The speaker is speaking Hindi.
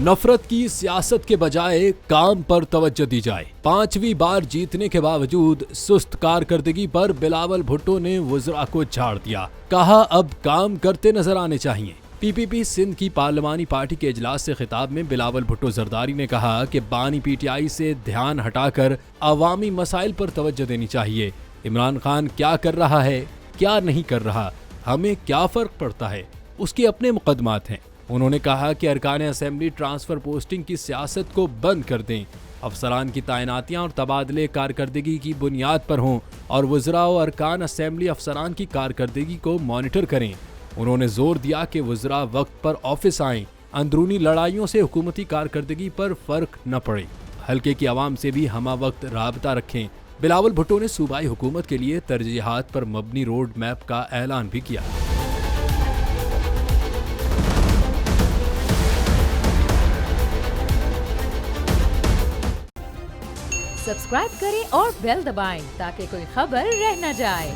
नफरत की सियासत के बजाय काम पर तवज्जो दी जाए। 5वीं बार जीतने के बावजूद सुस्त कारकर्दगी पर बिलावल भुट्टो ने वज़रा को झाड़ दिया। कहा अब काम करते नजर आने चाहिए। पीपीपी सिंध की पार्लिमानी पार्टी के इजलास से खिताब में बिलावल भुट्टो जरदारी ने कहा कि बानी पीटीआई से ध्यान हटाकर अवामी मसाइल पर तवज्जो देनी चाहिए। इमरान खान क्या कर रहा है, क्या नहीं कर रहा, हमें क्या फर्क पड़ता है, उसके अपने मुकदमात हैं। उन्होंने कहा कि अरकान असेंबली ट्रांसफर पोस्टिंग की सियासत को बंद कर दें, अफसरान की तैनातियां और तबादले कारकर्दगी की बुनियाद पर हों और वज़रा और अरकान असेंबली अफसरान की कारकर्दगी को मॉनिटर करें। उन्होंने जोर दिया कि वज़रा वक्त पर ऑफिस आएं, अंदरूनी लड़ाइयों से हुकूमती कारकर्दगी पर फर्क न पड़े, हल्के की आवाम से भी हमा वक्त राबता रखें। बिलावल भुट्टो ने सूबाई हुकूमत के लिए तरजीहात पर मबनी रोड मैप का ऐलान भी किया। सब्सक्राइब करें और बेल दबाएं ताकि कोई खबर रह न जाए।